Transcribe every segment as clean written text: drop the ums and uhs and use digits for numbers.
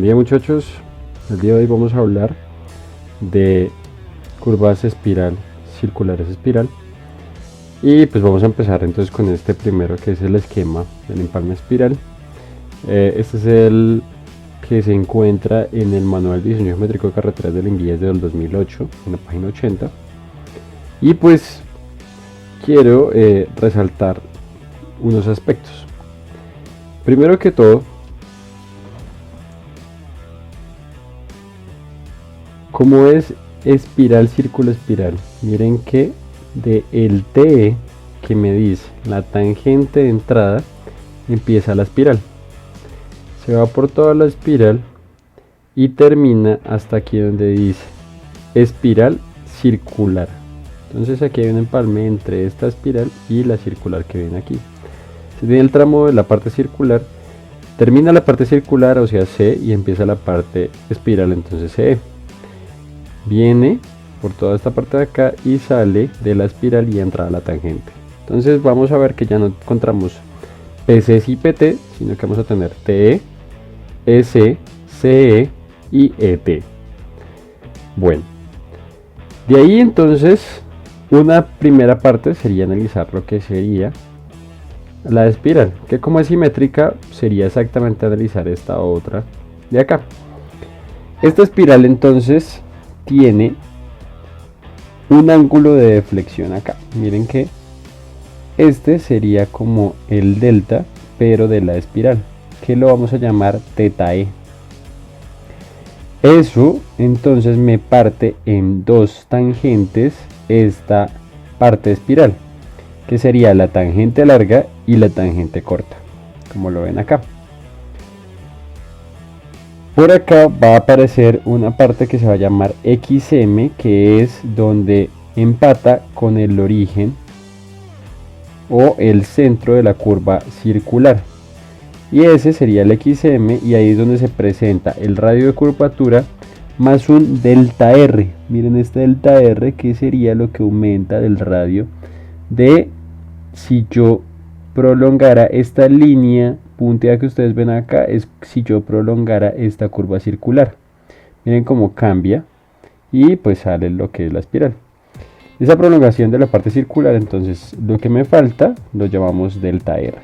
día, muchachos. El día de hoy vamos a hablar de curvas circulares espiral. Y pues vamos a empezar entonces con este primero, que es el esquema del empalme espiral. Este es el que se encuentra en el manual de diseño geométrico de carreteras del INVIES del 2008, en la página 80. Y pues quiero resaltar unos aspectos. Primero que todo, como es espiral, círculo, espiral, miren que de el TE que me dice la tangente de entrada, empieza la espiral, se va por toda la espiral y termina hasta aquí donde dice espiral circular. Entonces aquí hay un empalme entre esta espiral y la circular que ven aquí. Se tiene el tramo de la parte circular, termina la parte circular, o sea C, y empieza la parte espiral, entonces CE. Viene por toda esta parte de acá y sale de la espiral y entra a la tangente. Entonces vamos a ver que ya no encontramos PC y PT, sino que vamos a tener TE, EC, CE y ET. Bueno, de ahí entonces una primera parte sería analizar lo que sería la espiral, que como es simétrica sería exactamente analizar esta otra de acá. Esta espiral entonces tiene un ángulo de deflexión acá. Miren que este sería como el delta, pero de la espiral, que lo vamos a llamar θe. Eso entonces me parte en dos tangentes esta parte espiral, que sería la tangente larga y la tangente corta, como lo ven acá. Por acá va a aparecer una parte que se va a llamar XM, que es donde empata con el origen o el centro de la curva circular. Y ese sería el XM, y ahí es donde se presenta el radio de curvatura más un delta R. Miren este delta R, que sería lo que aumenta del radio de si yo prolongara esta línea punteada que ustedes ven acá, es si yo prolongara esta curva circular. Miren cómo cambia y pues sale lo que es la espiral. Esa prolongación de la parte circular, entonces lo que me falta lo llamamos delta R.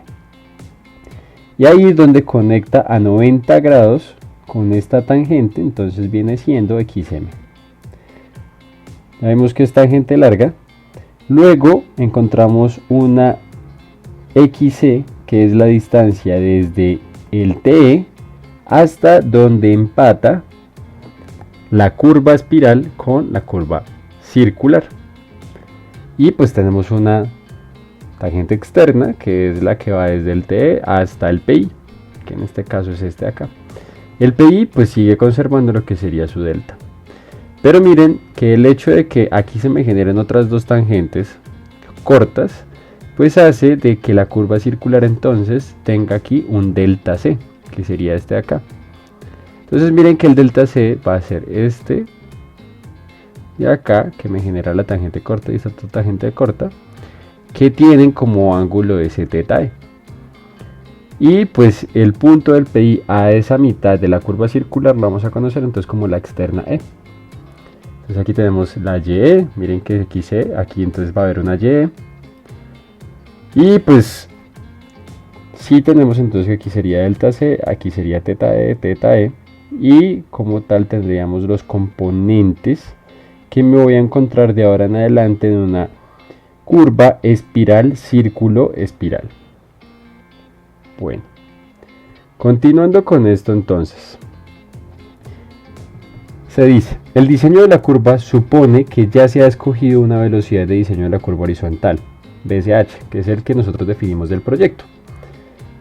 Y ahí es donde conecta a 90 grados con esta tangente, entonces viene siendo XM. Ya vemos que es tangente larga. Luego encontramos una XC, que es la distancia desde el TE hasta donde empata la curva espiral con la curva circular. Y pues tenemos una tangente externa, que es la que va desde el TE hasta el PI, que en este caso es este de acá. El PI pues sigue conservando lo que sería su delta. Pero miren que el hecho de que aquí se me generen otras dos tangentes cortas, pues hace de que la curva circular entonces tenga aquí un delta C, que sería este de acá. Entonces miren que el delta C va a ser este de acá, que me genera la tangente corta y esta otra tangente corta, que tienen como ángulo ese θe. Y pues el punto del PI a esa mitad de la curva circular lo vamos a conocer entonces como la externa E. Entonces aquí tenemos la YE, miren que aquí aquí entonces va a haber una YE. Y pues si tenemos entonces que aquí sería delta C, aquí sería θe, y como tal tendríamos los componentes que me voy a encontrar de ahora en adelante en una curva espiral, círculo, espiral. Bueno, continuando con esto entonces, se dice, el diseño de la curva supone que ya se ha escogido una velocidad de diseño de la curva horizontal, BSH, que es el que nosotros definimos del proyecto,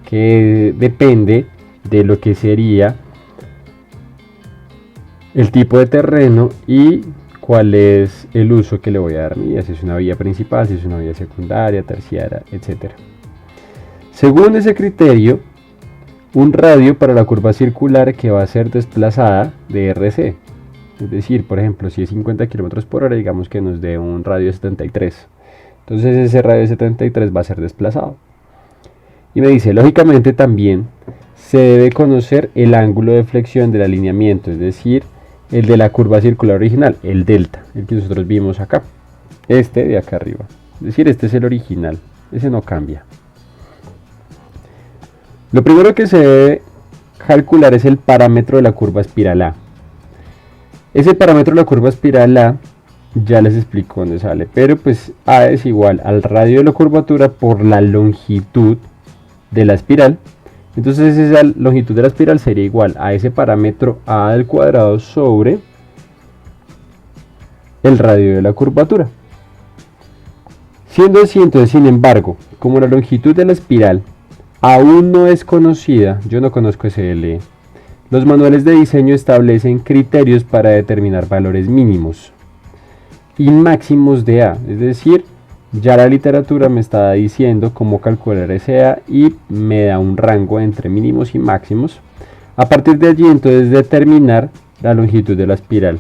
que depende de lo que sería el tipo de terreno y cuál es el uso que le voy a dar a mi vía, si es una vía principal, si es una vía secundaria, terciaria, etc. Según ese criterio, un radio para la curva circular que va a ser desplazada de RC, es decir, por ejemplo, si es 50 km por hora, digamos que nos dé un radio de 73. Entonces ese radio de 73 va a ser desplazado. Y me dice, lógicamente también se debe conocer el ángulo de flexión del alineamiento, es decir, el de la curva circular original, el delta, el que nosotros vimos acá, este de acá arriba. Es decir, este es el original, ese no cambia. Lo primero que se debe calcular es el parámetro de la curva espiral A. Ese parámetro de la curva espiral A, ya les explico dónde sale, pero pues A es igual al radio de la curvatura por la longitud de la espiral. Entonces esa longitud de la espiral sería igual a ese parámetro A al cuadrado sobre el radio de la curvatura. Siendo así, entonces, sin embargo, como la longitud de la espiral aún no es conocida, yo no conozco SLE, los manuales de diseño establecen criterios para determinar valores mínimos y máximos de A, es decir, ya la literatura me está diciendo cómo calcular ese A y me da un rango entre mínimos y máximos. A partir de allí, entonces, determinar la longitud de la espiral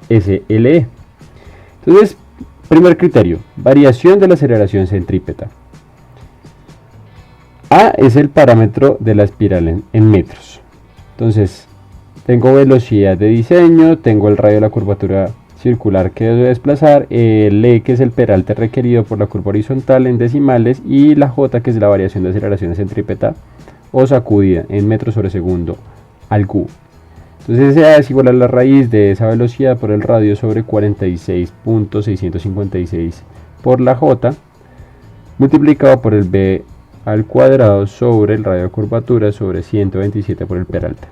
SLE. Entonces, primer criterio, variación de la aceleración centrípeta. A es el parámetro de la espiral en metros. Entonces, tengo velocidad de diseño, tengo el radio de la curvatura circular que debe desplazar, el E que es el peralte requerido por la curva horizontal en decimales y la J que es la variación de aceleración centrípeta o sacudida en metros sobre segundo al cubo. Entonces ese A es igual a la raíz de esa velocidad por el radio sobre 46.656 por la J multiplicado por el B al cuadrado sobre el radio de curvatura sobre 127 por el peralte.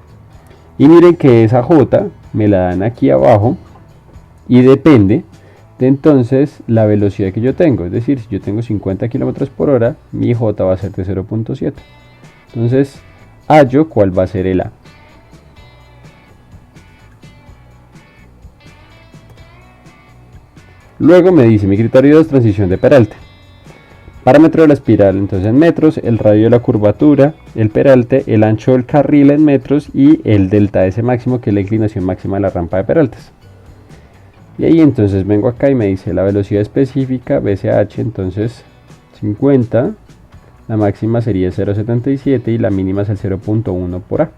Y miren que esa J me la dan aquí abajo y depende de entonces la velocidad que yo tengo. Es decir, si yo tengo 50 km por hora, mi J va a ser de 0.7. Entonces, hallo cuál va a ser el A. Luego me dice mi criterio de transición de peralte. Parámetro de la espiral, entonces en metros, el radio de la curvatura, el peralte, el ancho del carril en metros y el delta S máximo, que es la inclinación máxima de la rampa de peraltes. Y ahí entonces vengo acá y me dice la velocidad específica, BCH, entonces 50, la máxima sería 0.77 y la mínima es el 0.1 por A.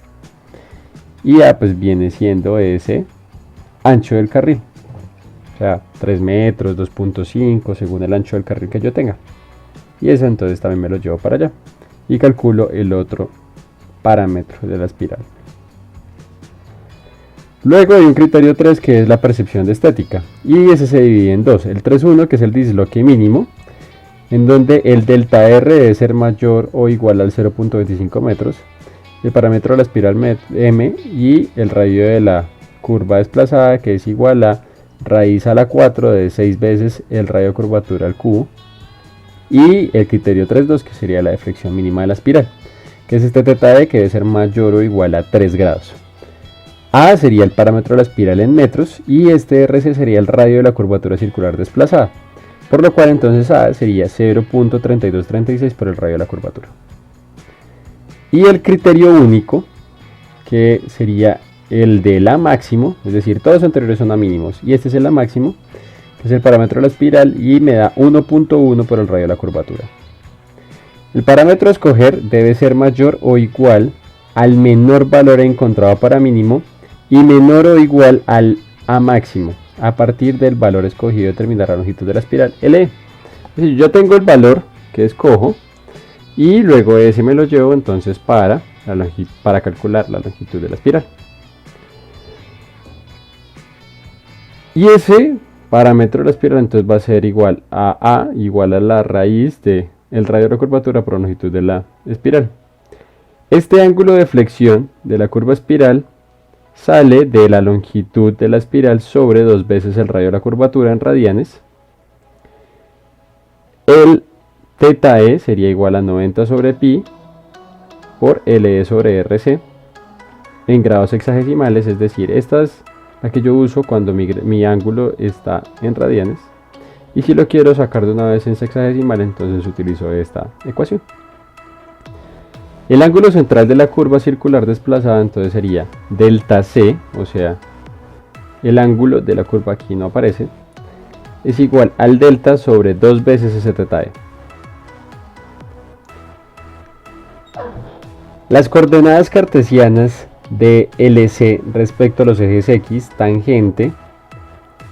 Y A pues viene siendo ese ancho del carril, o sea 3 metros, 2.5 según el ancho del carril que yo tenga. Y eso entonces también me lo llevo para allá y calculo el otro parámetro de la espiral. Luego hay un criterio 3 que es la percepción de estética y ese se divide en dos, el 3.1 que es el disloque mínimo, en donde el delta R debe ser mayor o igual al 0.25 metros, el parámetro de la espiral M y el radio de la curva desplazada que es igual a raíz a la 4 de 6 veces el radio de curvatura al cubo, y el criterio 3.2 que sería la deflexión mínima de la espiral, que es este θ que debe ser mayor o igual a 3 grados. A sería el parámetro de la espiral en metros y este RC sería el radio de la curvatura circular desplazada, por lo cual entonces A sería 0.3236 por el radio de la curvatura. Y el criterio único, que sería el de la máximo, es decir, todos los anteriores son a mínimos y este es el a máximo, que es el parámetro de la espiral y me da 1.1 por el radio de la curvatura. El parámetro a escoger debe ser mayor o igual al menor valor encontrado para mínimo y menor o igual al A máximo. A partir del valor escogido determinar la longitud de la espiral LE. Es decir, yo tengo el valor que escojo y luego ese me lo llevo entonces para calcular la longitud de la espiral. Y ese parámetro de la espiral entonces va a ser igual a igual a la raíz de el radio de la curvatura por la longitud de la espiral. Este ángulo de flexión de la curva espiral sale de la longitud de la espiral sobre 2 veces el radio de la curvatura en radianes. El θe sería igual a 90 sobre pi por LE sobre RC en grados hexagesimales, es decir, esta es la que yo uso cuando mi ángulo está en radianes, y si lo quiero sacar de una vez en sexagesimal entonces utilizo esta ecuación. El ángulo central de la curva circular desplazada entonces sería delta C, o sea, el ángulo de la curva aquí no aparece, es igual al delta sobre 2 veces ese θe. Las coordenadas cartesianas de LC respecto a los ejes X, tangente,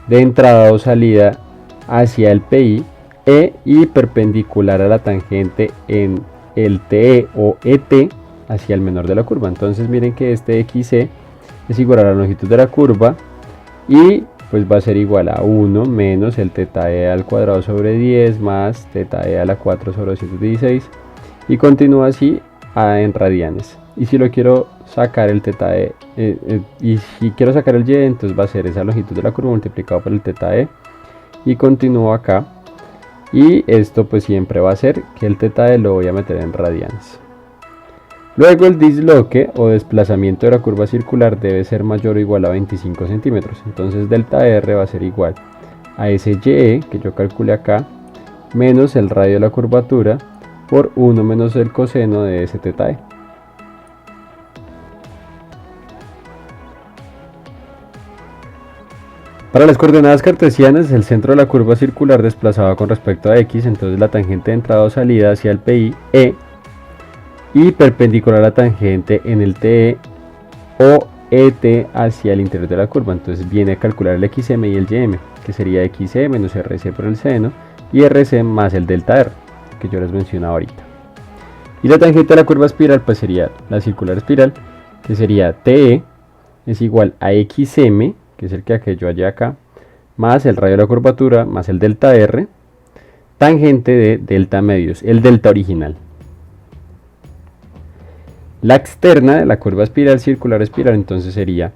de entrada o salida hacia el PI, y perpendicular a la tangente en el TE o ET hacia el menor de la curva. Entonces miren que este XC es igual a la longitud de la curva y pues va a ser igual a 1 menos el teta e al cuadrado sobre 10 más teta e a la 4 sobre 216 y continúa así en radianes. Y si lo quiero sacar el teta e, y si quiero sacar el y, entonces va a ser esa longitud de la curva multiplicado por el teta e y continúo acá. Y esto pues siempre va a ser que el teta e lo voy a meter en radianes. Luego el disloque o desplazamiento de la curva circular debe ser mayor o igual a 25 centímetros. Entonces delta R va a ser igual a ese YE que yo calculé acá, menos el radio de la curvatura por 1 menos el coseno de ese teta E. Para las coordenadas cartesianas, el centro de la curva circular desplazado con respecto a X, entonces la tangente de entrada o salida hacia el PI, E, y perpendicular a la tangente en el TE o ET hacia el interior de la curva. Entonces viene a calcular el XM y el YM, que sería XE menos RC por el seno y RC más el delta R, que yo les mencionaba ahorita. Y la tangente de la curva espiral pues sería la circular espiral, que sería TE es igual a XM, que es el que yo hallé acá, más el radio de la curvatura más el delta R, tangente de delta medios, el delta original. La externa de la curva espiral circular espiral entonces sería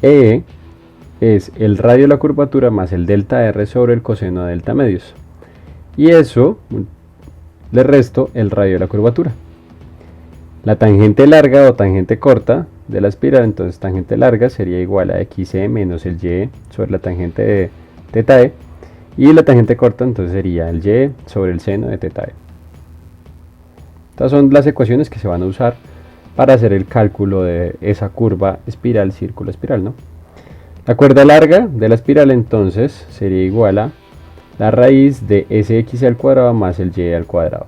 E es el radio de la curvatura más el delta R sobre el coseno de delta medios. Y eso le resto el radio de la curvatura. La tangente larga o tangente corta de la espiral, entonces tangente larga sería igual a XE menos el Y sobre la tangente de teta E. Y la tangente corta entonces sería el Y sobre el seno de teta E. Estas son las ecuaciones que se van a usar para hacer el cálculo de esa curva espiral, círculo espiral, ¿no? La cuerda larga de la espiral entonces sería igual a la raíz de SX al cuadrado más el Y al cuadrado.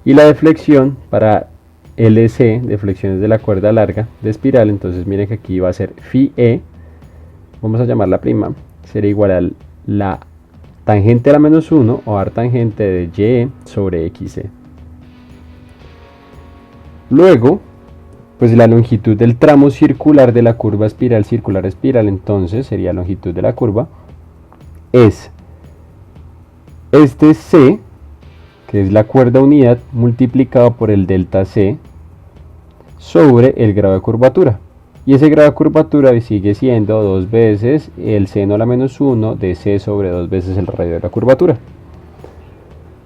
Y la deflexión para LC, deflexiones de la cuerda larga de espiral, entonces miren que aquí va a ser phi E, vamos a llamarla prima, sería igual a la tangente a la menos 1 o artangente de Y sobre XE. Luego, pues la longitud del tramo circular de la curva espiral circular espiral, entonces sería la longitud de la curva, es este C, que es la cuerda unidad, multiplicado por el delta C sobre el grado de curvatura. Y ese grado de curvatura sigue siendo 2 veces el seno a la menos 1 de C sobre 2 veces el radio de la curvatura.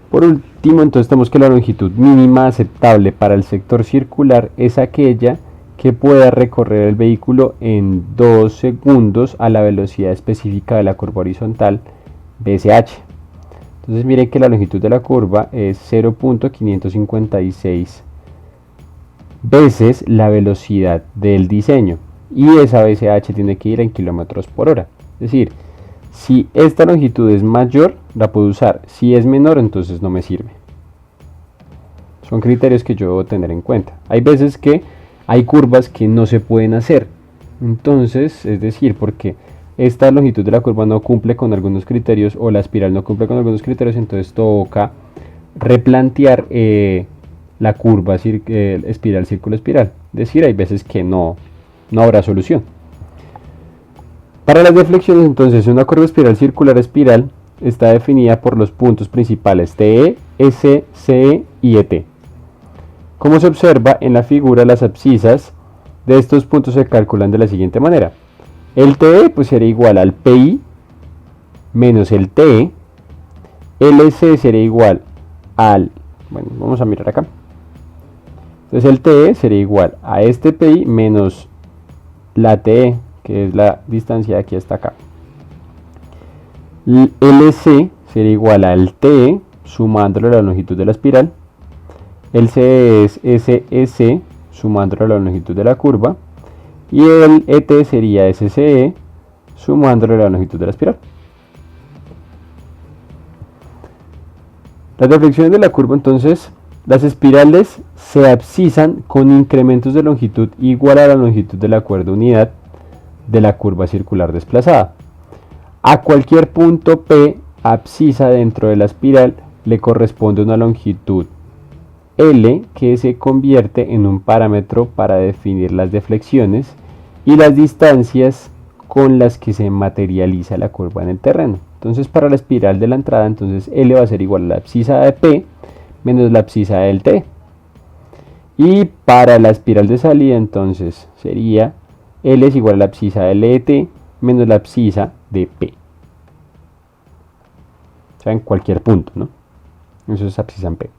Por último, entonces tenemos que la longitud mínima aceptable para el sector circular es aquella que pueda recorrer el vehículo en 2 segundos a la velocidad específica de la curva horizontal BSH. Entonces miren que la longitud de la curva es 0.556 veces la velocidad del diseño y esa BSH tiene que ir en kilómetros por hora. Es decir, si esta longitud es mayor, la puedo usar. Si es menor, entonces no me sirve. Son criterios que yo debo tener en cuenta. Hay veces que hay curvas que no se pueden hacer. Entonces, es decir, porque esta longitud de la curva no cumple con algunos criterios o la espiral no cumple con algunos criterios, entonces toca replantear la curva espiral, círculo, espiral. Es decir, hay veces que no habrá solución. Para las deflexiones, entonces, una curva espiral circular espiral está definida por los puntos principales TE, S, CE y ET. Como se observa en la figura, las abscisas de estos puntos se calculan de la siguiente manera. El TE pues sería igual al PI menos el TE, LC sería igual al, bueno, vamos a mirar acá. Entonces el TE sería igual a este PI menos la TE, que es la distancia de aquí hasta acá. LC sería igual al TE sumándole la longitud de la espiral. El CE es SEC sumándole la longitud de la curva. Y el ET sería SCE sumándole la longitud de la espiral. Las deflexiones de la curva entonces Las espirales se abscisan con incrementos de longitud igual a la longitud de la cuerda unidad de la curva circular desplazada. A cualquier punto P abscisa dentro de la espiral le corresponde una longitud L que se convierte en un parámetro para definir las deflexiones y las distancias con las que se materializa la curva en el terreno. Entonces para la espiral de la entrada, entonces L va a ser igual a la abscisa de P menos la abscisa del T. Y para la espiral de salida, entonces sería L es igual a la abscisa de L de T menos la abscisa de P. O sea, en cualquier punto, ¿no? Eso es abscisa en P.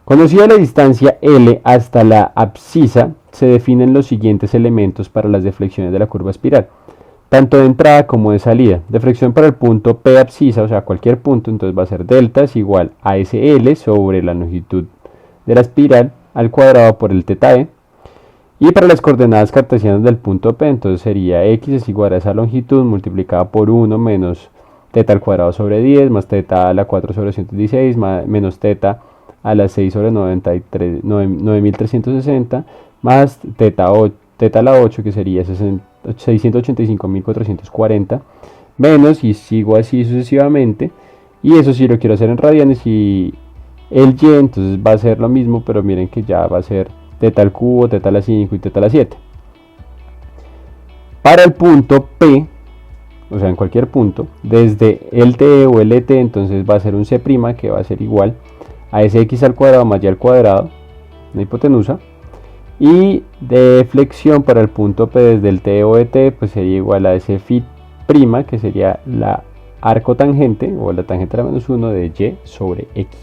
Conocida la distancia L hasta la abscisa, se definen los siguientes elementos para las deflexiones de la curva espiral, tanto de entrada como de salida. Deflexión para el punto P abscisa, o sea, cualquier punto, entonces va a ser delta es igual a SL sobre la longitud de la espiral al cuadrado por el θe. Y para las coordenadas cartesianas del punto P, entonces sería x es igual a esa longitud multiplicada por 1 menos θ al cuadrado sobre 10 más θ a la 4 sobre 116 menos θ a las 6 sobre 9360 más θ a la 8 que sería 685.440 menos, y sigo así sucesivamente, y eso sí lo quiero hacer en radianes, y el y entonces va a ser lo mismo, pero miren que ya va a ser θ al cubo, θ a la 5 y θ a la 7. Para el punto P, o sea en cualquier punto, desde el TE o el ET, entonces va a ser un C' que va a ser igual a ese x al cuadrado más y al cuadrado, una hipotenusa, y de flexión para el punto P desde el TE o ET, pues sería igual a ese phi', que sería la arco tangente o la tangente a la menos 1 de y sobre x.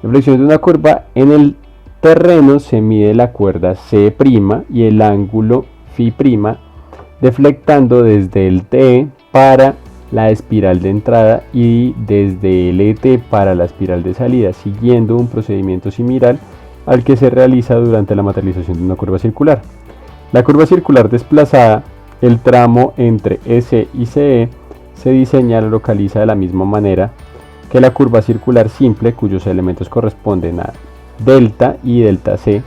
La flexión de una curva en el terreno se mide la cuerda C' y el ángulo phi' deflectando desde el TE para la espiral de entrada y desde el ET para la espiral de salida, siguiendo un procedimiento similar al que se realiza durante la materialización de una curva circular. La curva circular desplazada, el tramo entre S y CE, se diseña y localiza de la misma manera que la curva circular simple, cuyos elementos corresponden a delta y delta C,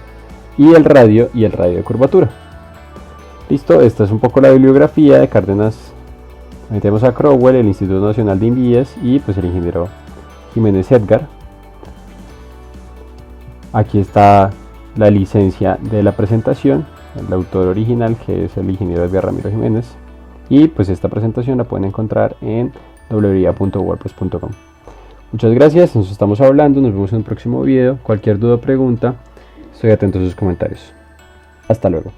y el radio de curvatura. Listo, esta es un poco la bibliografía de Cárdenas. Metemos a Crowell, el Instituto Nacional de Invías y pues el ingeniero Jiménez Edgar. Aquí está la licencia de la presentación, el autor original que es el ingeniero Edgar Ramiro Jiménez, y pues esta presentación la pueden encontrar en www.wordpress.com. Muchas gracias, nos estamos hablando, nos vemos en un próximo video. Cualquier duda o pregunta, estoy atento a sus comentarios. Hasta luego.